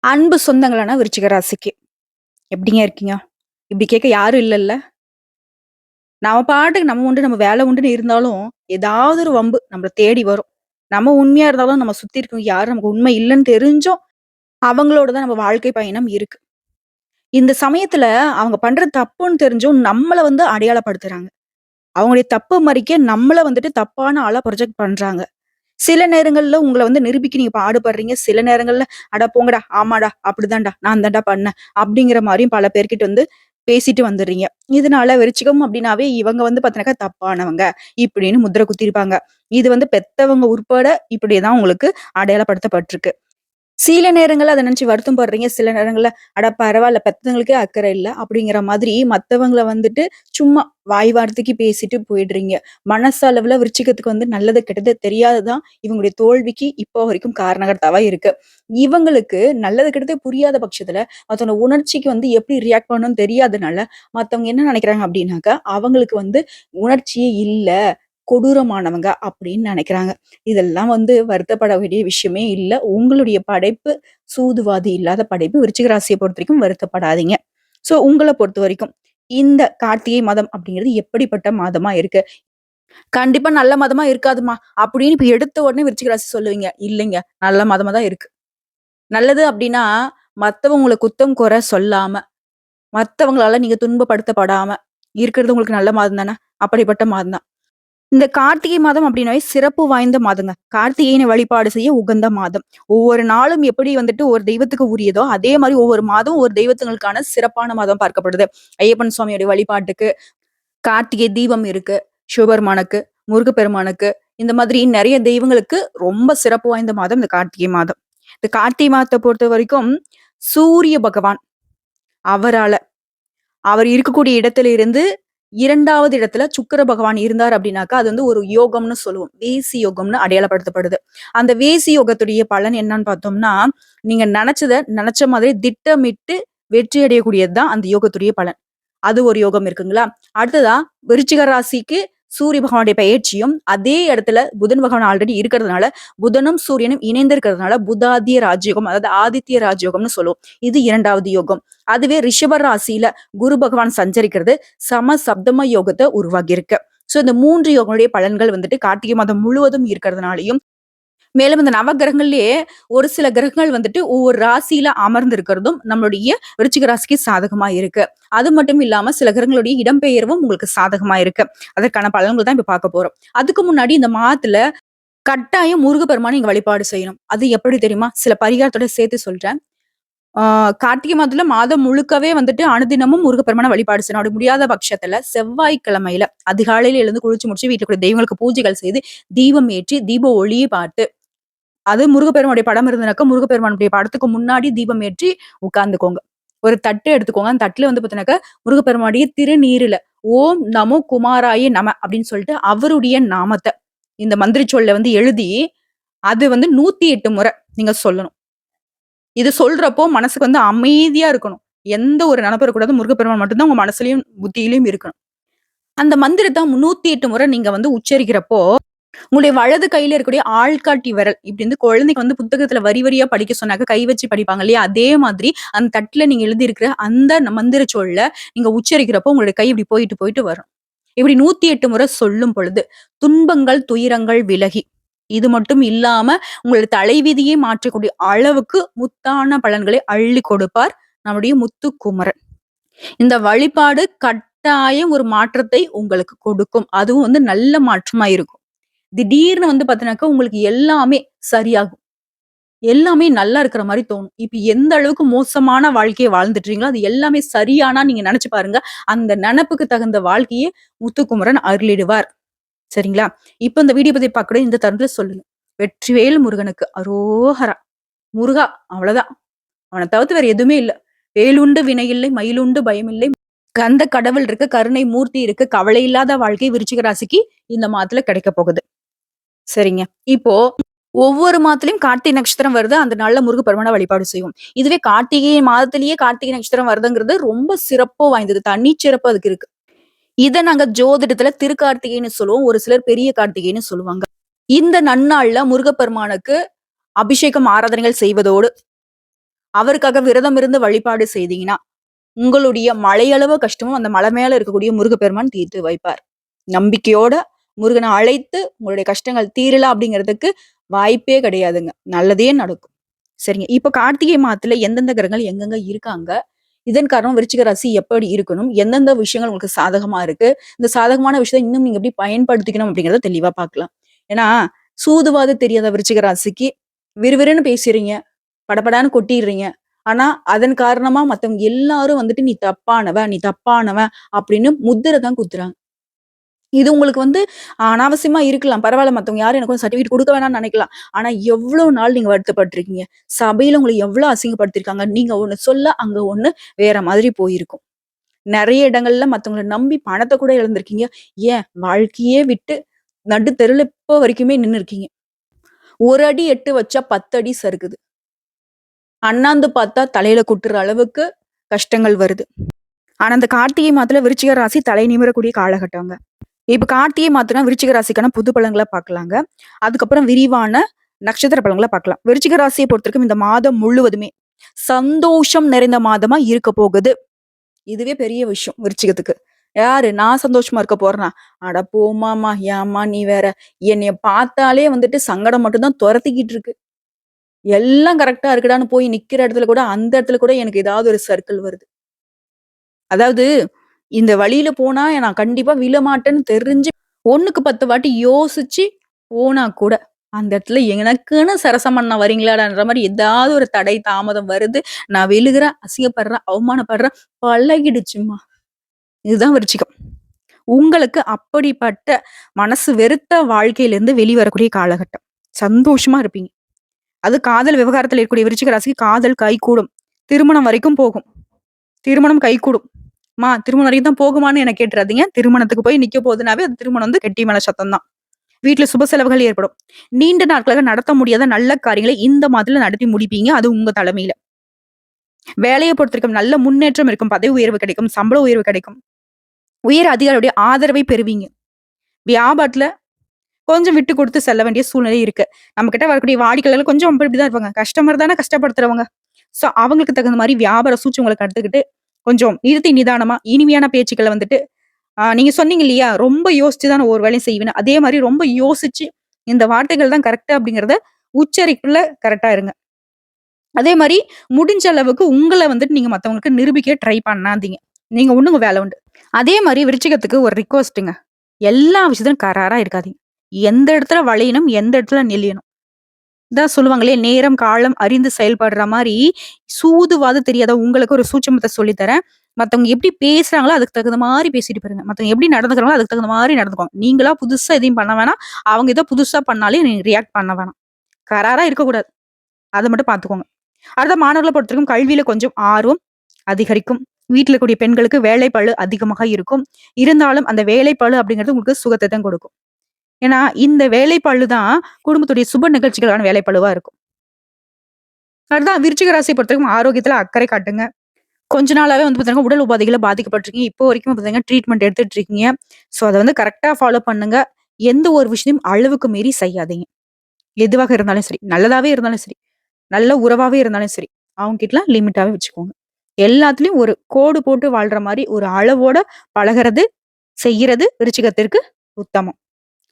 அன்பு சொந்தங்களான விருச்சிக ராசிக்கு எப்படிங்க இருக்கீங்க? இப்படி கேட்க யாரும் இல்லல்ல. நாம பாட்டுக்கு நம்ம உண்டு, நம்ம வேலை உண்டுன்னு இருந்தாலும், ஏதாவது ஒரு வம்பு நம்மள தேடி வரும். நம்ம உண்மையா இருந்தாலும், நம்ம சுத்தி இருக்கவங்க யாரும் நமக்கு உண்மை இல்லன்னு தெரிஞ்சும், அவங்களோட தான் நம்ம வாழ்க்கை பயணம் இருக்கு. இந்த சமயத்துல அவங்க பண்றது தப்புன்னு தெரிஞ்சும், நம்மள அடையாளப்படுத்துறாங்க. அவங்களுடைய தப்பு மறைக்க நம்மள தப்பான ஆளா ப்ரொஜெக்ட் பண்றாங்க. சில நேரங்கள்ல உங்கள நிரூபிக்க நீங்க பாடுபடுறீங்க. சில நேரங்கள்ல, "அட போங்கடா, ஆமாடா, அப்படிதான்டா, நான் தான்டா பண்ணேன்." அப்படிங்கிற மாரியும் பல பேர்கிட்ட பேசிட்டு வந்துர்றீங்க. இதனால விருச்சிகம் அப்படின்னாவே இவங்க பாத்தீங்கன்னாக்கா தப்பானவங்க, இப்படின்னு முத்திர குத்திருப்பாங்க. இது பெத்தவங்க உட்பட இப்படிதான் உங்களுக்கு அடையாளப்படுத்தப்பட்டிருக்கு. சில நேரங்கள்ல அத நினைச்சு வருத்தம் படுறீங்க. சில நேரங்கள்ல, "அட பரவால்ல பெத்தவங்களுக்கே அக்கறை இல்ல." அப்படிங்கிற மாதிரி மத்தவங்கள சும்மா வாய் வார்த்தைக்கு பேசிட்டு போயிடுறீங்க. மனசளவுல விருச்சிகத்துக்கு நல்லது, கெட்டது தெரியாதது தான் இவங்களுடைய தோல்விக்கு இப்போ வரைக்கும் காரணகர்த்தாவா இருக்கு. இவங்களுக்கு நல்லது, கெட்டது புரியாத பட்சத்துல, மத்தவங்க உணர்ச்சிக்கு எப்படி ரியாக்ட் பண்ணணும்னு தெரியாதனால, மத்தவங்க என்ன நினைக்கிறாங்க அப்படின்னாக்கா, அவங்களுக்கு உணர்ச்சியே இல்ல, கொடூரமானவங்க அப்படின்னு நினைக்கிறாங்க. இதெல்லாம் வருத்தப்பட வேண்டிய விஷயமே இல்ல. உங்களுடைய படைப்பு சூதுவாது இல்லாத படைப்பு. விருச்சிக ராசிய பொறுத்தவரைக்கும் வருத்தப்படாதீங்க. உங்கள பொறுத்தவரைக்கும் இந்த கார்த்திகை மாதம் அப்படிங்கிறது எப்படிப்பட்ட மாதமா இருக்கு? கண்டிப்பா நல்ல மாதமா இருக்காதும்மா அப்படின்னு இப்ப எடுத்த உடனே விருச்சிக ராசி சொல்லுவீங்க. இல்லைங்க. நல்ல மாதமா தான் இருக்கு. நல்லது அப்படின்னா, மத்தவங்க உங்கள குத்தம், குறை சொல்லாம, மத்தவங்களால நீங்க துன்பப்படுத்தப்படாம இருக்கிறது உங்களுக்கு நல்ல மாதம் தானே! அப்படிப்பட்ட மாதம் தான். இந்த கார்த்திகை மாதம் அப்படின்னாவே சிறப்பு வாய்ந்த மாதங்க. கார்த்திகேயனை வழிபாடு செய்ய உகந்த மாதம். ஒவ்வொரு நாளும் எப்படி ஒரு தெய்வத்துக்கு உரியதோ, அதே மாரி ஒவ்வொரு மாதம் ஒரு தெய்வத்துங்களுக்கான சிறப்பான மாதம் பார்க்கப்படுது. ஐயப்பன் சுவாமியுடைய வழிபாட்டுக்கு கார்த்திகை தீபம் இருக்கு. சிவபெருமானுக்கு, முருகப்பெருமானுக்கு இந்த மாதிரி நெறைய தெய்வங்களுக்கு ரொம்ப சிறப்பு வாய்ந்த மாதம் இந்த கார்த்திகை மாதம். இந்த கார்த்திகை மாதத்த பொறுத்தவரைக்கும் சூரிய பகவான் அவரால அவர் இருக்கக்கூடிய இடத்துல இருந்து 2வது இடத்துல சுக்கிர பகவான் இருந்தார் அப்படின்னாக்கா, அது ஒரு யோகம்னு சொல்லுவோம். வேசி யோகம்னு அடையாளப்படுத்தப்படுது. அந்த வேசி யோகத்துடைய பலன் என்னன்னு பார்த்தோம்னா, நீங்க நெனச்சத நெனச்ச மாதிரி திட்டமிட்டு வெற்றி அடையக்கூடியது தான் அந்த யோகத்துடைய பலன். அது ஒரு யோகம் இருக்குங்களா? அடுத்ததா விருச்சிக ராசிக்கு சூரிய பகவானுடைய பெயர்ச்சியும், அதே இடத்துல புதன் பகவான் ஆல்ரெடி இருக்கிறதுனால, புதனும் சூரியனும் இணைந்திருக்கிறதுனால புதாதிய ராஜயோகம், அதாவது ஆதித்ய ராஜயோகம்னு சொல்லுவோம். இது 2வது யோகம். அதுவே ரிஷப ராசியில குரு பகவான் சஞ்சரிக்கிறது சம சப்தம யோகத்த உருவாகியிருக்கு. இந்த 3 யோகங்களுடைய பலன்கள் கார்த்திகை மாதம் முழுவதும் இருக்கிறதுனாலயும், மேலும் இந்த நவகிரகங்கள்லயே ஒரு சில கிரகங்கள் ஒவ்வொரு ராசியில அமர்ந்து இருக்கிறதும் நம்மளுடைய விருச்சிக ராசிக்கு சாதகமா இருக்கு. அது மட்டும் இல்லாம சில கிரகங்களுடைய இடம்பெயர்வும் உங்களுக்கு சாதகமா இருக்கு. அதற்கான பலன்கள் தான் இப்ப பார்க்க போறோம். அதுக்கு முன்னாடி இந்த மாதத்துல கட்டாயம் முருகப்பெருமானை நீங்க வழிபாடு செய்யணும். அது எப்படி தெரியுமா? சில பரிகாரத்தோட சேர்த்து சொல்றேன். ஆ கார்த்திகை மாதத்துல மாதம் முழுக்கவே அனுதினமும் முருகப்பெருமான வழிபாடு செய்யணும். அப்படி முடியாத பட்சத்துல செவ்வாய்க்கிழமையில அதிகாலையில எழுந்து குளிச்சு முடிச்சு வீட்டுல இருக்கிற தெய்வங்களுக்கு பூஜைகள் செய்து, தீபம் ஏற்றி, தீப ஒளியை பார்த்து அது முருகப்பெருமானுடைய படம் இருந்ததுனாக்கா, முருகப்பெருமானுடைய படத்துக்கு முன்னாடி தீபம் ஏற்றி உட்கார்ந்துக்கோங்க. ஒரு தட்டு எடுத்துக்கோங்க. அந்த தட்டுல பார்த்தீங்கன்னாக்கா, முருகப்பெருமானுடைய திருநீறுல "ஓம் நமோ குமாராய நம" அப்படின்னு சொல்லிட்டு அவருடைய நாமத்த இந்த மந்திர சொல்ல எழுதி, அது 108 முறை நீங்க சொல்லணும். இது சொல்றப்போ மனசுக்கு அமைதியா இருக்கணும். எந்த ஒரு நெனப்பு இருக்கக்கூடாது. முருகப்பெருமான் மட்டும் தான் உங்க மனசுலயும், புத்தியிலயும் இருக்கணும். அந்த மந்திரத்த 108 முறை நீங்க உச்சரிக்கிறப்போ உங்களுடைய வலது கையில இருக்கக்கூடிய ஆள்காட்டி விரல் இப்படி குழந்தைக்கு புத்தகத்துல வரி வரியா படிக்க சொன்னாக்க கை வச்சு படிப்பாங்க இல்லையா? அதே மாதிரி அந்த தட்டுல நீங்க எழுதியிருக்கிற அந்த மந்திர சொல்ல நீங்க உச்சரிக்கிறப்போ உங்களுடைய கை இப்படி போயிட்டு போயிட்டு வரும். இப்படி 108 முறை சொல்லும் பொழுது துன்பங்கள், துயரங்கள் விலகி இது மட்டும் இல்லாம உங்களுடைய தலைவிதியை மாற்றக்கூடிய அளவுக்கு முத்தான பலன்களை அள்ளி கொடுப்பார் நம்முடைய முத்துக்குமரன். இந்த வழிபாடு கட்டாயம் ஒரு மாற்றத்தை உங்களுக்கு கொடுக்கும். அதுவும் நல்ல மாற்றமா இருக்கும். திடீர்னு பார்த்தீங்கன்னாக்கா, உங்களுக்கு எல்லாமே சரியாகும். எல்லாமே நல்லா இருக்கிற மாரி தோணும். இப்ப எந்த அளவுக்கு மோசமான வாழ்க்கைய வாழ்ந்துட்டு இருக்கீங்களோ, அது எல்லாமே சரியானா நீங்க நெனச்சு பாருங்க. அந்த நெனப்புக்கு தகுந்த வாழ்க்கைய முத்துக்குமரன் அருளிடுவார். சரிங்களா? இப்ப இந்த வீடியோ பத்தி பார்க்கக்கூடிய இந்த தருணத்துல சொல்லுங்க. வெற்றிவேல் முருகனுக்கு அரோகரா! முருகா அவ்வளதான். அவன தவிர்த்து வேற எதுவுமே இல்ல. வேலுண்டு வினையில்லை, மயிலுண்டு பயமில்லை. கந்த கடவுள் இருக்கு, கருணை மூர்த்தி இருக்கு. கவலை இல்லாத வாழ்க்கை விருச்சிக ராசிக்கு இந்த மாதத்துல கிடைக்க போகுது. சரிங்க. இப்போ ஒவ்வொரு மாதத்திலயும் கார்த்திகை நட்சத்திரம் வருது. அந்த நாள்ல முருகப்பெருமான வழிபாடு செய்வோம். இதுவே கார்த்திகை மாதத்திலேயே கார்த்திகை நட்சத்திரம் வருதுங்கிறது ரொம்ப சிறப்பு வாய்ந்தது. தனிச்சிறப்பு அதுக்கு இருக்கு. இத நாங்க ஜோதிடத்துல திருக்கார்த்திகைன்னு சொல்லுவோம். ஒரு சிலர் பெரிய கார்த்திகைன்னு சொல்லுவாங்க. இந்த நன்னாள்ல முருகப்பெருமானுக்கு அபிஷேகம், ஆராதனைகள் செய்வதோடு, அவருக்காக விரதம் இருந்து வழிபாடு செய்தீங்கன்னா, உங்களுடைய மலையளவு கஷ்டமும் அந்த மலை மேல இருக்கக்கூடிய முருகப்பெருமான் தீர்த்து வைப்பார். நம்பிக்கையோட முருகன அழைத்து உங்களுடைய கஷ்டங்கள் தீரல அப்படிங்கிறதுக்கு வாய்ப்பே கிடையாதுங்க. நல்லதே நடக்கும். சரிங்க. இப்ப கார்த்திகை மாதத்துல எந்தெந்த கிரகங்கள் எங்கெங்க இருக்காங்க? இதன் காரணம் விருச்சிக ராசி எப்படி இருக்கணும்? எந்தெந்த விஷயங்கள் உங்களுக்கு சாதகமா இருக்கு? இந்த சாதகமான விஷயத்த இன்னும் நீங்க எப்படி பயன்படுத்திக்கணும் அப்படிங்கிறத தெளிவா பார்க்கலாம். ஏன்னா, சூதுவாது தெரியாத விருச்சிக ராசிக்கு விறுவிறுன்னு பேசுறீங்க. படபடான்னு கொட்டிர்றீங்க. ஆனா, அதன் காரணமா மத்தவங்க எல்லாரும் வந்துட்டு, "நீ தப்பானவ, நீ தப்பானவன்" அப்படின்னு முத்திர தான் குத்துறாங்க. இது உங்களுக்கு வந்து அனாவசியமா இருக்கலாம். பரவால்ல மத்தவங்க யாரும் எனக்கு வந்து சர்டிஃபிகேட் குடுக்க வேணாம்னு நெனைக்கலாம். ஆனா, எவ்ளோ நாள் நீங்க வருத்தப்பட்டுருக்கீங்க? சபையில உங்கள எவ்ளோ அசிங்கப்படுத்தியிருக்காங்க. நீங்க ஒண்ணு சொல்ல, அங்க ஒண்ணு வேற மாதிரி போயிருக்கும். நெறைய இடங்கள்ல மத்தவங்கள நம்பி பணத்த கூட இழந்திருக்கீங்க. ஏன் வாழ்க்கையே விட்டு நடு தெருவுல இப்போ வரைக்குமே நின்னுருக்கீங்க. ஒரு அடி எட்டு வச்சா 10 அடி சறுக்குது. அண்ணாந்து பார்த்தா தலையில கொட்டுற அளவுக்கு கஷ்டங்கள் வருது. ஆனா, இந்த கார்த்திகை மாதத்துல விருச்சிக ராசி தலை நிமிரக்கூடிய காலகட்டங்க. இப்ப கார்த்திகை மாதம்னா விருச்சிக ராசிக்கான புது பலன்கள பார்க்கலாங்க. அதுக்கப்புறம் விரிவான நட்சத்திர பலன்கள பார்க்கலாம். விருச்சிக ராசிய பொறுத்தவரைக்கும் இந்த மாதம் முழுவதுமே சந்தோஷம் நிறைந்த மாதமா இருக்க போகுது. இதுவே பெரிய விஷயம் விருச்சிகத்துக்கு. யாரு? நான் சந்தோஷமா இருக்க போறேனா? அட போம்மாமா! ஏம்மா நீ வேற? என்னைய பார்த்தாலே வந்துட்டு சங்கடம் மட்டும் தான் தொரத்திக்கிட்டு இருக்கு. எல்லாம் கரெக்ட்டா இருக்குடான்னு போய் நிக்கிற இடத்துல கூட, அந்த இடத்துல கூட எனக்கு ஏதாவது ஒரு சர்க்கிள் வருது. அதாவது இந்த வழியில போனா நான் கண்டிப்பா விழமாட்டேன்னு தெரிஞ்சு 1க்கு 10 வாட்டி யோசிச்சு போனா கூட, அந்த இடத்துல எனக்குன்னு சரசம் பண்ண வரீங்களாடான்ற மாரி ஏதாவது ஒரு தடை, தாமதம் வருது. நான் விழுகுறேன், அசிங்கப்படுறேன், அவமானப்படுறேன். பழகிடுச்சும்மா. இதுதான் விருச்சிகம். உங்களுக்கு அப்படிப்பட்ட மனசு வெறுத்த வாழ்க்கையிலிருந்து வெளிவரக்கூடிய காலகட்டம். சந்தோஷமா இருப்பீங்க. அது காதல் விவகாரத்துல இருக்கக்கூடிய விருச்சிக ராசிக்கு காதல் கைகூடும். திருமணம் வரைக்கும் போகும். திருமணம் கைகூடும். திருமணம் வரைக்கும் தான் போகுமான்னு என்ன கேட்டுறாதீங்க. திருமணத்துக்கு போய் நிக்க போதுனாவே, அது திருமணம் வந்து கெட்டி மேல சத்தம் தான். வீட்ல சுப செலவுகள் ஏற்படும். நீண்ட நாட்களாக நடத்த முடியாத நல்ல காரியங்களை இந்த மாதத்துல நடத்தி முடிப்பீங்க. அது உங்க தலைமையில. வேலைய பொறுத்தவரைக்கும் நல்ல முன்னேற்றம் இருக்கும். பதவி உயர்வு கிடைக்கும். சம்பள உயர்வு கிடைக்கும். உயர் அதிகாரியுடைய ஆதரவை பெறுவீங்க. வியாபாரத்துல கொஞ்சம் விட்டு குடுத்து செல்ல வேண்டிய சூழ்நிலை இருக்கு. நம்மகிட்ட வரக்கூடிய வாடிக்கையாளர்கள் கொஞ்சம் அப்படி இப்படிதான் இருப்பாங்க. கஸ்டமர் தானே கஷ்டப்படுத்துறவங்க. சோ அவங்களுக்கு தகுந்த மாரி வியாபார சூழ்ச்சிகள கத்துக்கிட்டு, கொஞ்சம் நிறுத்தி நிதானமா இனிமையான பேச்சுக்கள வந்துட்டு நீங்க சொன்னீங்க இல்லையா? ரொம்ப யோசிச்சு தான் நான் ஒரு வேலையும் செய்வேன்னு. அதே மாரி ரொம்ப யோசிச்சு, இந்த வார்த்தைகள் தான் கரெக்ட்டா அப்படிங்கிறத உச்சரிப்புல கரெக்ட்டா இருங்க. அதே மாரி முடிஞ்ச அளவுக்கு உங்கள வந்துட்டு நீங்க மத்தவங்களுக்கு நிரூபிக்க ட்ரை பண்ணாதீங்க. நீங்க உண்டு உங்க வேல உண்டு. அதே மாரி விருச்சிகத்துக்கு ஒரு ரிக்வெஸ்ட்டுங்க. எல்லா விஷயத்திலும் கராரா இருக்காதீங்க. எந்த இடத்துல வளையணும், எந்த இடத்துல நெளியணும். இதான் சொல்லுவாங்களே, நேரம், காலம் அறிந்து செயல்படுற மாரி, சூதுவாது தெரியாத உங்களுக்கு ஒரு சூட்சுமத்த சொல்லி தரேன். மத்தவங்க எப்படி பேசுறாங்களோ, அதுக்கு தகுந்த மாரி பேசிட்டு போயிருங்க. மத்தவங்க எப்படி நடந்துக்கிறாங்களோ, அதுக்கு தகுந்த மாரி நடந்துக்கோங்க. நீங்களா புதுசா எதையும் பண்ண வேணாம். அவங்க ஏதோ புதுசா பண்ணாலே நீங்க ரியாக்ட் பண்ண வேணாம். கராரா இருக்கக்கூடாது. அத மட்டும் பார்த்துக்கோங்க. அடுத்த மாணவர்கள பொறுத்தவரைக்கும் கல்வியில கொஞ்சம் ஆர்வம் அதிகரிக்கும். வீட்ல இருக்கக்கூடிய பெண்களுக்கு வேலைப்பளு அதிகமாக இருக்கும். இருந்தாலும் அந்த வேலைப்பளு அப்படிங்கிறது உங்களுக்கு சுகத்த தான் கொடுக்கும். ஏன்னா, இந்த வேலைப்பளு தான் குடும்பத்துடைய சுப நிகழ்ச்சிகளுக்கான வேலைப்பளுவா இருக்கும். அதுதான் விருச்சிக ராசிய பொறுத்தவரைக்கும் ஆரோக்கியத்துல அக்கறை காட்டுங்க. கொஞ்ச நாளாவே வந்து பார்த்தீங்கன்னா, உடல் உபாதைகள்ல பாதிக்கப்பட்டிருக்கீங்க. இப்போ வரைக்கும் பார்த்தீங்கன்னா, ட்ரீட்மெண்ட் எடுத்துட்டு இருக்கீங்க. ஸோ, அத வந்து கரெக்ட்டா ஃபாலோ பண்ணுங்க. எந்த ஒரு விஷயத்தையும் அளவுக்கு மீறி செய்யாதீங்க. எதுவாக இருந்தாலும் சரி, நல்லதாவே இருந்தாலும் சரி, நல்ல உறவாவே இருந்தாலும் சரி, அவங்க கிட்டலாம் லிமிட்டாவே வச்சுக்கோங்க. எல்லாத்துலயும் ஒரு கோடு போட்டு வாழ்ற மாரி ஒரு அளவோட பழகுறது, செய்யறது விருச்சிகத்திற்கு உத்தமம்.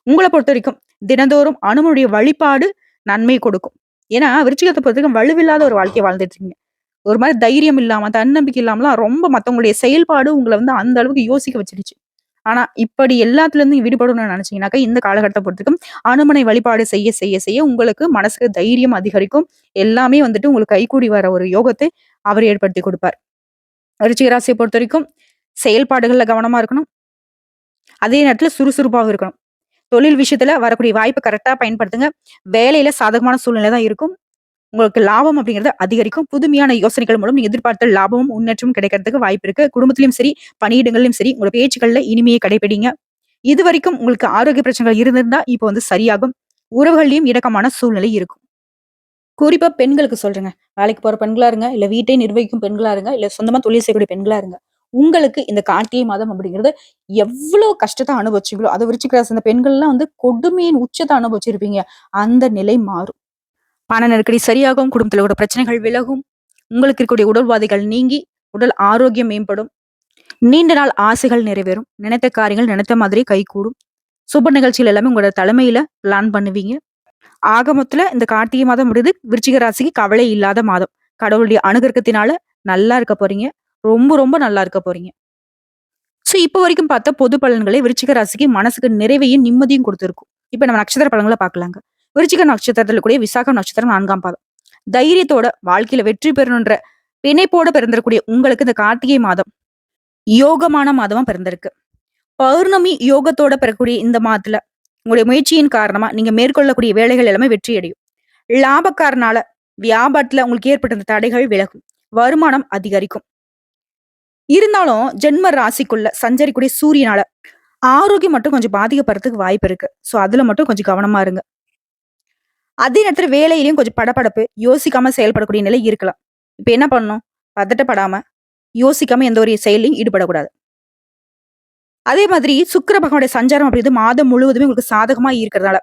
உங்கள பொறுத்தவரைக்கும் தினந்தோறும் அனுமனுடைய வழிபாடு நன்மை கொடுக்கும். ஏன்னா, விருச்சிகத்த பொறுத்தவரைக்கும் வலுவில்லாத ஒரு வாழ்க்கைய வாழ்ந்துட்டு இருக்கீங்க. ஒரு மாரி தைரியம் இல்லாம, தன்னம்பிக்கை இல்லாமலாம் ரொம்ப மத்தவங்களுடைய செயல்பாடு உங்கள வந்து அந்த அளவுக்கு யோசிக்க வச்சுடுச்சு. ஆனா, இப்படி எல்லாத்துலருந்து நீங்க விடுபடணும்னு நெனச்சீங்கன்னாக்கா, இந்த காலகட்டத்த பொறுத்தவரைக்கும் அனுமனை வழிபாடு செய்ய, செய்ய, செய்ய உங்களுக்கு மனசுக்கு தைரியம் அதிகரிக்கும். எல்லாமே வந்துட்டு உங்களுக்கு கைகூடி வர ஒரு யோகத்தை அவர் ஏற்படுத்தி குடுப்பார். விருச்சிக ராசிய பொறுத்தவரைக்கும் செயல்பாடுகள்ல கவனமா இருக்கணும். அதே நேரத்துல சுறுசுறுப்பாவும் இருக்கணும். தொழில் விஷயத்துல வரக்கூடிய வாய்ப்ப கரெக்ட்டா பயன்படுத்துங்க. வேலையில சாதகமான சூழ்நிலை தான் இருக்கும். உங்களுக்கு லாபம் அப்படிங்கிறது அதிகரிக்கும். புதுமையான யோசனைகள் மூலம் நீங்க எதிர்பார்த்த லாபமும், முன்னேற்றமும் கிடைக்கிறதுக்கு வாய்ப்பு இருக்கு. குடும்பத்திலயும் சரி, பணியிடங்கள்லயும் சரி, உங்களோட பேச்சுக்கள்ல இனிமையை கடைபிடிங்க. இதுவரைக்கும் உங்களுக்கு ஆரோக்கிய பிரச்சனைகள் இருந்திருந்தா, இப்ப வந்து சரியாகும். உறவுகள்லயும் இணக்கமான சூழ்நிலை இருக்கும். குறிப்பா பெண்களுக்கு சொல்றேங்க. வேலைக்கு போற பெண்களா இருங்க, இல்ல வீட்டை நிர்வகிக்கும் பெண்களா இருங்க, இல்ல சொந்தமா தொழில் செய்யக்கூடிய பெண்களா இருங்க. உங்களுக்கு இந்த கார்த்திகை மாதம் அப்படிங்கிறது எவ்ளோ கஷ்டத்த அனுபவிச்சீங்களோ, அத விருச்சிக ராசி அந்த பெண்கள்லாம் வந்து கொடுமையின் உச்சத்த அனுபவிச்சிருப்பீங்க. அந்த நிலை மாறும். பண நெருக்கடி சரியாகும். குடும்பத்தில கூட பிரச்சனைகள் விலகும். உங்களுக்கு இருக்கக்கூடிய உடல்வாதைகள் நீங்கி உடல் ஆரோக்கியம் மேம்படும். நீண்ட நாள் ஆசைகள் நிறைவேறும். நினைத்த காரியங்கள் நினைத்த மாதிரி கைகூடும். சுப நிகழ்ச்சிகள் எல்லாமே உங்களோட தலைமையில பிளான் பண்ணுவீங்க. ஆக மொத்தத்துல இந்த கார்த்திகை மாதம் முடியுது. விருச்சிக ராசிக்கு கவலை இல்லாத மாதம். கடவுளுடைய அனுகிரகத்தினால நல்லா இருக்க போறீங்க. ரொம்ப ரொம்ப நல்லா இருக்க போறீங்க. சோ இப்ப வரைக்கும் பார்த்த பொது பலன்களே விருச்சிக ராசிக்கு மனசுக்கு நிறைவையும் நிம்மதியும் கொடுத்திருக்கும். இப்ப நம்ம நட்சத்திர பலன்களை பார்க்கலாங்க. விருச்சிக நட்சத்திரத்துல கூடிய விசாகம் நட்சத்திரம் 4ஆம் பாதம். தைரியத்தோட வாழ்க்கையில வெற்றி பெறணுன்ற பிணைப்போட பிறந்திருக்கூடிய உங்களுக்கு இந்த கார்த்திகை மாதம் யோகமான மாதமா பிறந்திருக்கு. பௌர்ணமி யோகத்தோட பெறக்கூடிய இந்த மாதத்துல உங்களுடைய முயற்சியின் காரணமா நீங்க மேற்கொள்ளக்கூடிய வேலைகள் எல்லாமே வெற்றி அடையும். லாபக்காரனால வியாபாரத்துல உங்களுக்கு ஏற்பட்ட தடைகள் விலகும். வருமானம் அதிகரிக்கும். இருந்தாலும் ஜென்ம ராசிக்குள்ள சஞ்சரிக்கூடிய சூரியனால ஆரோக்கியம் மட்டும் கொஞ்சம் பாதிக்கப்படுறதுக்கு வாய்ப்பு இருக்கு. சோ அதுல மட்டும் கொஞ்சம் கவனமா இருங்க. அதே நேரத்துல வேலையிலயும் கொஞ்சம் படபடப்பு, யோசிக்காம செயல்படக்கூடிய நிலை இருக்கலாம். இப்ப என்ன பண்ணணும்? பதட்டப்படாம, யோசிக்காம எந்த ஒரு செயலையும் ஈடுபடக்கூடாது. அதே மாதிரி சுக்கிர பகவானுடைய சஞ்சாரம் அப்படிங்கிறது மாதம் முழுவதுமே உங்களுக்கு சாதகமா இருக்கிறதால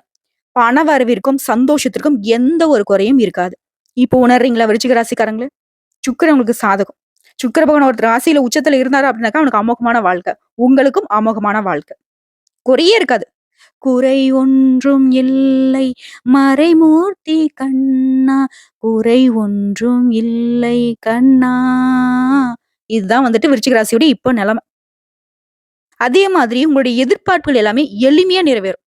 பண வரவிற்கும் சந்தோஷத்திற்கும் எந்த ஒரு குறையும் இருக்காது. இப்போ உணர்றீங்களா விருச்சிக ராசிக்காரங்களே? சுக்கிரன் உங்களுக்கு சாதகம். சுக்கிர பகவான் ஒரு ராசியில உச்சத்துல இருந்தாரு அப்படின்னாக்கா அவனுக்கு அமோகமான வாழ்க்கை. உங்களுக்கும் அமோகமான வாழ்க்கை. குறையே இருக்காது. குறை ஒன்றும் இல்லை மறைமூர்த்தி கண்ணா, குறை ஒன்றும் இல்லை கண்ணா. இதுதான் வந்துட்டு விருச்சிக ராசியோட இப்போ நிலைமை. அதே மாதிரி உங்களுடைய எதிர்பார்ப்புகள் எல்லாமே எளிமையா நிறைவேறும்.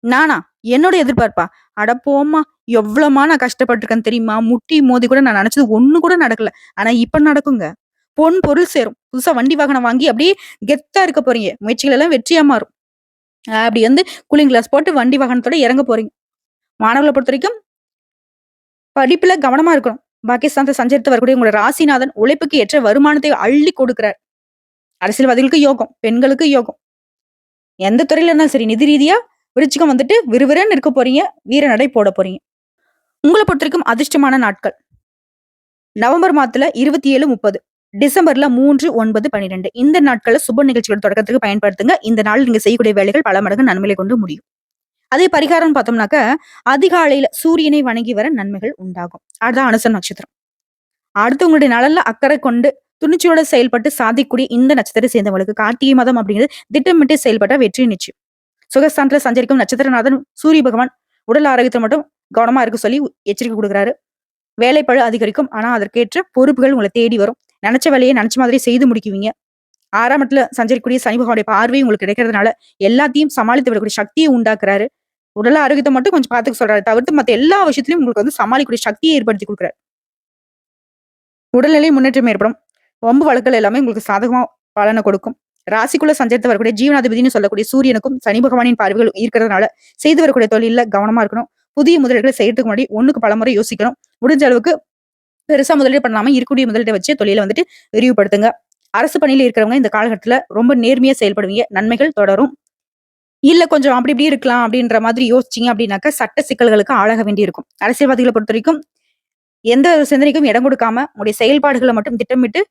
நானா? என்னோட எதிர்பார்ப்பா? அட போம்மா! எவ்வளவுமா நான் கஷ்டப்பட்டுருக்கேன் தெரியுமா? முட்டி மோதி கூட நான் நினைச்சது ஒண்ணு கூட நடக்கல. ஆனா இப்ப நடக்குங்க. பொன் பொருள் சேரும். புதுசா வண்டி வாகனம் வாங்கி அப்படியே கெத்தா இருக்க போறீங்க. முயற்சிகள் எல்லாம் வெற்றியா மாறும். அப்படி வந்து கூலிங் கிளாஸ் போட்டு வண்டி வாகனத்தோட இறங்க போறீங்க. மாணவர்களை பொறுத்தவரைக்கும் படிப்புல கவனமா இருக்கணும். பாகிஸ்தானத்தை சஞ்சரித்து வரக்கூடிய உங்களோட ராசிநாதன் உழைப்புக்கு ஏற்ற வருமானத்தை அள்ளி கொடுக்கிறார். அரசியல்வாதிகளுக்கு யோகம், பெண்களுக்கு யோகம். எந்த துறையில இருந்தாலும் சரி, நிதி ரீதியா விருச்சிகம் வந்துட்டு விறுவிறுன்னு இருக்க போறீங்க. வீர நடை போட போறீங்க. உங்களை பொறுத்தவரைக்கும் அதிர்ஷ்டமான நாட்கள் நவம்பர் மாதத்துல 27, 30, டிசம்பர்ல 3, 9, 12 இந்த நாட்கள்ல சுப நிகழ்ச்சிகள் தொடக்கத்துக்கு பயன்படுத்துங்க. இந்த நாள் நீங்க செய்யக்கூடிய வேலைகள் பல மடங்கு நன்மைகளை கொண்டு முடியும். அதே பரிகாரம் பார்த்தோம்னாக்க அதிகாலையில சூரியனை வணங்கி வர நன்மைகள் உண்டாகும். அதுதான் அனுச நட்சத்திரம். அடுத்து உங்களுடைய நலன்ல அக்கறை கொண்டு துணிச்சலோட செயல்பட்டு சாதிக்கூடிய இந்த நட்சத்திரத்தை சேர்ந்தவங்களுக்கு கார்த்திகை மாதம் அப்படிங்கிறது திட்டமிட்டு செயல்பட்ட வெற்றி நிச்சயம். சுகஸ்தானத்துல சஞ்சரிக்கும் நட்சத்திரநாதன் சூரிய பகவான் உடல் ஆரோக்கியத்தை மட்டும் கவனமா இருக்க சொல்லி எச்சரிக்கை கொடுக்குறாரு. வேலைப்பழு அதிகரிக்கும். ஆனா அதற்கேற்ற பொறுப்புகள் உங்களை தேடி வரும். நினைச்ச வேலையை நினைச்ச மாதிரி செய்து முடிக்குவீங்க. 6ஆம் இடத்துல சஞ்சரிக்கக்கூடிய சனி பகவானுடைய பார்வை உங்களுக்கு கிடைக்கிறதுனால எல்லாத்தையும் சமாளித்து விடக்கூடிய சக்தியை உண்டாக்குறாரு. உடல் ஆரோக்கியத்தை மட்டும் கொஞ்சம் பார்த்துக்க சொல்றாரு. தவிர்த்து மத்த எல்லா விஷயத்திலையும் உங்களுக்கு வந்து சமாளிக்கக்கூடிய சக்தியை ஏற்படுத்தி கொடுக்குறாரு. உடல்நிலை முன்னேற்றம் ஏற்படும். வம்பு வழக்குகள் எல்லாமே உங்களுக்கு சாதகமா பலனை கொடுக்கும். ராசிக்குள்ள சஞ்சரித்து வரக்கூடிய ஜீவனாதிபதினு சொல்லக்கூடிய சூரியனுக்கும் சனி பகவானின் பார்வைகள் இருக்கிறதுனால செய்து வரக்கூடிய தொழில கவனமா இருக்கணும். புதிய முதலீடுகளை செய்யறதுக்கு முன்னாடி ஒண்ணுக்கு பலமுறை யோசிக்கணும். முடிஞ்ச அளவுக்கு பெருசா முதலீடு பண்ணாம இருக்கக்கூடிய முதலீட்டை வச்சு தொழிலை வந்துட்டு விரிவுபடுத்துங்க. அரசு பணியில இருக்கிறவங்க இந்த காலகட்டத்துல ரொம்ப நேர்மையா செயல்படுவீங்க. நன்மைகள் தொடரும். இல்ல கொஞ்சம் அப்படி இப்படி இருக்கலாம் அப்படின்ற மாதிரி யோசிச்சீங்க அப்படின்னாக்க சட்ட சிக்கல்களுக்கு ஆளாக வேண்டி இருக்கும். அரசியல்வாதிகளை பொறுத்த வரைக்கும் எந்த ஒரு சிந்தனைக்கும் இடம் கொடுக்காம உங்களுடைய செயல்பாடுகளை மட்டும் திட்டமிட்டு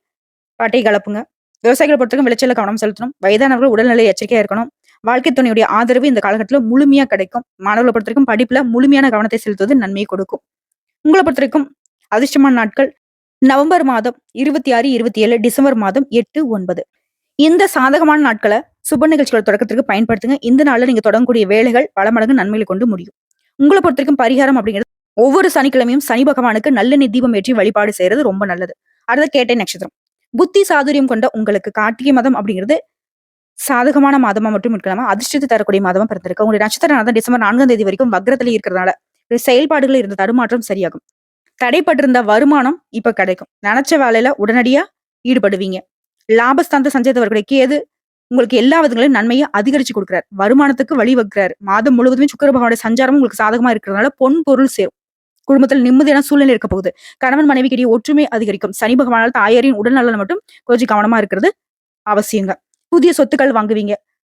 பாட்டை கலப்புங்க. விவசாயிகளை பொறுத்தவரைக்கும் விளைச்சல கவனம் செலுத்தணும். வயதானவர்கள் உடல்நிலை எச்சரிக்கையா இருக்கணும். வாழ்க்கை துணையுடைய ஆதரவு இந்த காலகட்டத்துல முழுமையா கிடைக்கும். மாணவர்களை பொறுத்த வரைக்கும் படிப்புல முழுமையான கவனத்தை செலுத்துவது நன்மையை கொடுக்கும். உங்களை பொறுத்த வரைக்கும் அதிர்ஷ்டமான நாட்கள் நவம்பர் மாதம் 26, 27, டிசம்பர் மாதம் 8, 9 இந்த சாதகமான நாட்களை சுப நிகழ்ச்சிகள் தொடக்கத்திற்கு பயன்படுத்துங்க. இந்த நாள்ல நீங்க தொடங்கக்கூடிய வேலைகள் பல மடங்கு நன்மைகளை கொண்டு முடியும். உங்களை பொறுத்த வரைக்கும் பரிகாரம் அப்படிங்கிறது ஒவ்வொரு சனிக்கிழமையும் சனி பகவானுக்கு நல்லெண்ணெய் தீபம் ஏற்றி வழிபாடு செய்யறது ரொம்ப நல்லது. அடுத்த கேட்டை நட்சத்திரம் புத்தி சாதுரியம் கொண்ட உங்களுக்கு கார்த்திகை மாதம் அப்படிங்கிறது சாதகமான மாதமா மட்டும் இருக்கலாமா அதிர்ஷ்டத்தை தரக்கூடிய மாதமா பிறந்திருக்கு. உங்களுடைய நட்சத்திரம் டிசம்பர் 4ஆம் தேதி வரைக்கும் வக்ரத்துல இருக்கிறதுனால செயல்பாடுகள் இருந்த தடுமாற்றம் சரியாகும். தடைப்பட்டிருந்த வருமானம் இப்ப கிடைக்கும். நினைச்ச வேலையில உடனடியா ஈடுபடுவீங்க. லாபஸ்தானத்தை சஞ்சரித்தவர்களுடைய கேது உங்களுக்கு எல்லா விதங்களையும் நன்மையை அதிகரிச்சு கொடுக்குறாரு. வருமானத்துக்கு வழிவகுக்கிறாரு. மாதம் முழுவதுமே சுக்கிர பகவானுடைய சஞ்சாரம் உங்களுக்கு சாதகமா இருக்கிறதுனால பொன் பொருள் சேரும். குடும்பத்தில் நிம்மதியான சூழ்நிலை இருக்க போகுது. கணவன் மனைவிக்கிடையே ஒற்றுமை அதிகரிக்கும். சனி பகவானால் தாயாரின் உடல் நலன் மட்டும் கொஞ்சம் கவனமா இருக்கிறது அவசியங்க. புதிய சொத்துக்கள் வாங்குவீங்க.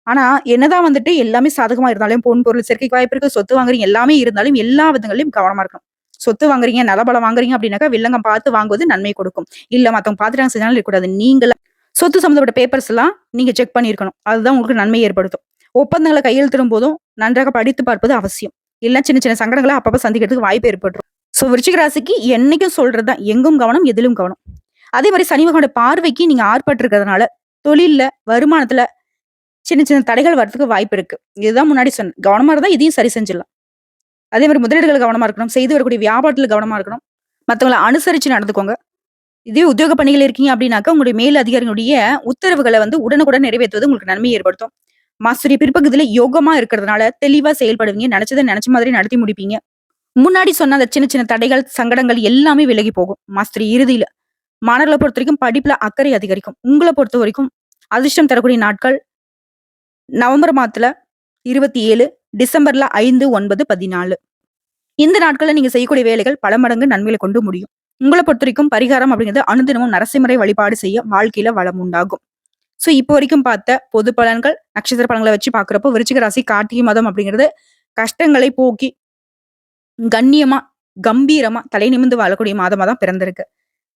ஆனா என்னதான் வந்துட்டு எல்லாமே சாதகமா இருந்தாலும் பொன் பொருள் சேர்க்கைக்கு வாய்ப்பு இருக்கு. சொத்து வாங்குறீங்க எல்லாமே இருந்தாலும் எல்லா விதங்களையும் கவனமா இருக்கணும். சொத்து வாங்குறீங்க நலபலம் வாங்குறீங்க அப்படின்னாக்கா வில்லங்கம் பார்த்து வாங்குவது நன்மை கொடுக்கும். இல்ல மத்தவங்க பார்த்துட்டாங்க செஞ்சாலும் இருக்கக்கூடாது. நீங்கள சொத்து சம்பந்தப்பட்ட பேப்பர்ஸ் எல்லாம் நீங்க செக் பண்ணிருக்கணும். அதுதான் உங்களுக்கு நன்மை ஏற்படுத்தும். ஒப்பந்தங்களை கையெழுத்திடும் போதும் நன்றாக படித்து பார்ப்பது அவசியம். இல்ல சின்ன சின்ன சங்கடங்களை அப்பப்ப சந்திக்கிறதுக்கு வாய்ப்பு ஏற்பட்டுரும். ஸோ விருச்சிக ராசிக்கு என்னைக்கும் சொல்றதுதான், எங்கும் கவனம், எதிலும் கவனம். அதே மாரி சனி பகவானோட பார்வைக்கு நீங்க ஆட்பட்டிருக்கிறதுனால, தொழில்ல, வருமானத்துல சின்ன சின்ன தடைகள் வரதுக்கு வாய்ப்பு இருக்கு. இதுதான் முன்னாடி சொன்னேன். கவனமா இருந்தா இதையும் சரி செஞ்சிடலாம். அதே மாரி முதலீடுகள் கவனமா இருக்கணும். செய்து வரக்கூடிய வியாபாரத்துல கவனமா இருக்கணும். மத்தவங்கள அனுசரிச்சு நடந்துக்கோங்க. இதே உத்தியோக பணிகள் இருக்கீங்க அப்படின்னாக்கா, உங்களுடைய மேல் அதிகாரிகளுடைய உத்தரவுகள வந்து உடனுக்குடன் நிறைவேற்றுவது உங்களுக்கு நன்மையை ஏற்படுத்தும். மாஸ்டரி பிற்பகுதியில யோகமா இருக்கிறதுனால தெளிவா செயல்படுவீங்க. நெனச்சத நெனச்ச மாதிரி நடத்தி முடிப்பீங்க. முன்னாடி சொன்ன அந்த சின்ன சின்ன தடைகள், சங்கடங்கள் எல்லாமே விலகி போகும். மாஸ்டர் இறுதியில. மாணவர்கள பொறுத்தவரைக்கும் படிப்புல அக்கறை அதிகரிக்கும். உங்கள பொறுத்தவரைக்கும் அதிர்ஷ்டம் தரக்கூடிய நாட்கள் நவம்பர் மாதத்துல 27, டிசம்பர்ல 5, 9, 14. இந்த நாட்கள்ல நீங்க செய்யக்கூடிய வேலைகள் பல மடங்கு நன்மைகள கொண்டு முடியும். உங்கள பொறுத்தவரைக்கும் பரிகாரம் அப்படிங்கிறது அனுதினமும் நரசிம்மரை வழிபாடு செய்ய வாழ்க்கையில வளம் உண்டாகும். ஸோ இப்போ வரைக்கும் பார்த்த பொது பலன்கள், நட்சத்திர பலன்கள வச்சு பார்க்கிறப்போ விருச்சிக ராசி கார்த்திகை மாதம் அப்படிங்கிறது கஷ்டங்களை போக்கி கண்ணியமா, கம்பீரமா தலை நிமிர்ந்து வாழக்கூடிய மாதமா தான் பிறந்திருக்கு.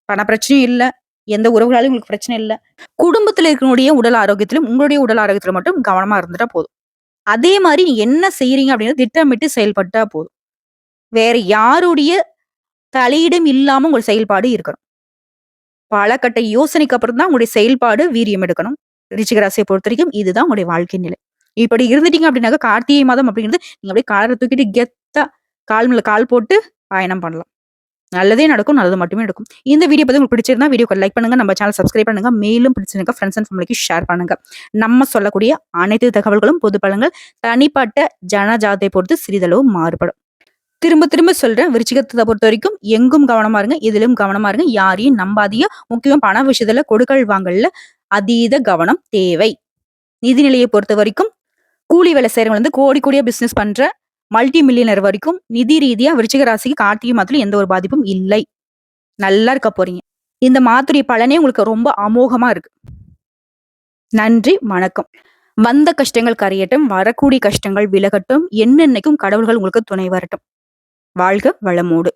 பண பிரச்சனையும் இல்ல. எந்த உறவுகளாலும் உங்களுக்கு பிரச்சனை இல்ல. குடும்பத்துல இருக்கக்கூடிய உடல் ஆரோக்கியத்திலும், உங்களுடைய உடல் ஆரோக்கியத்துல மட்டும் கவனமா இருந்துட்டா போதும். அதே மாரி நீங்க என்ன செய்றீங்க அப்படிங்கிறத திட்டமிட்டு செயல்பட்டா போதும். வேற யாருடைய தலையீடும் இல்லாம உங்க செயல்பாடு இருக்கணும். பல கட்ட யோசனைக்கு அப்புறம் தான் உங்களுடைய செயல்பாடு வீரியம் எடுக்கணும். விருச்சிக ராசியை பொறுத்தவரைக்கும் இதுதான் உங்களுடைய வாழ்க்கை நிலை. இப்படி இருந்துட்டீங்க அப்படின்னாக்கா கார்த்திகை மாதம் அப்படிங்கிறது நீங்க அப்படியே காலர தூக்கிட்டு கெத்தா கால் மேல கால் போட்டு பயணம் பண்ணலாம். நல்லதே நடக்கும். நல்லது மட்டுமே நடக்கும். இந்த வீடியோ பத்தி உங்களுக்கு பிடிச்சிருந்தா வீடியோக்கு லைக் பண்ணுங்க. நம்ம சேனல் சப்ஸ்கிரைப் பண்ணுங்க. மேலும் பிடிச்சிருந்தா ஃப்ரெண்ட்ஸ் அண்ட் ஃபேமிலிக்கு ஷேர் பண்ணுங்க. நம்ம சொல்லக்கூடிய அனைத்து தகவல்களும் பொது பலன்கள் தனிப்பட்ட ஜனஜாதத்தை பொறுத்து சிறிதளவு மாறுபடும். திரும்ப திரும்ப சொல்றேன். விருச்சிகத்தை பொறுத்த வரைக்கும் எங்கும் கவனமா இருங்க. எதிலும் கவனமா இருங்க. யாரையும் நம்பாதீங்க. முக்கியமா பண விஷயத்துல கொடுக்கல் வாங்கல்ல அதீத கவனம் தேவை. நிதிநிலையை பொறுத்த வரைக்கும் கூலி வேலை செய்யறவங்க வந்து கோடி கோடியா பிசினஸ் பண்ற மல்டி மில்லியனர் வரைக்கும் நிதி ரீதியா விருச்சிக ராசிக்கு கார்த்திகை மாதத்துல எந்த ஒரு பாதிப்பும் இல்லை. நல்லா இருக்க போறீங்க. இந்த மாத்துடைய பலனே உங்களுக்கு ரொம்ப அமோகமா இருக்கு. நன்றி, வணக்கம். வந்த கஷ்டங்கள் கரையட்டும், வரக்கூடிய கஷ்டங்கள் விலகட்டும், என்னென்னைக்கும் கடவுள்கள் உங்களுக்கு துணை வரட்டும். வாழ்க வளமோடு.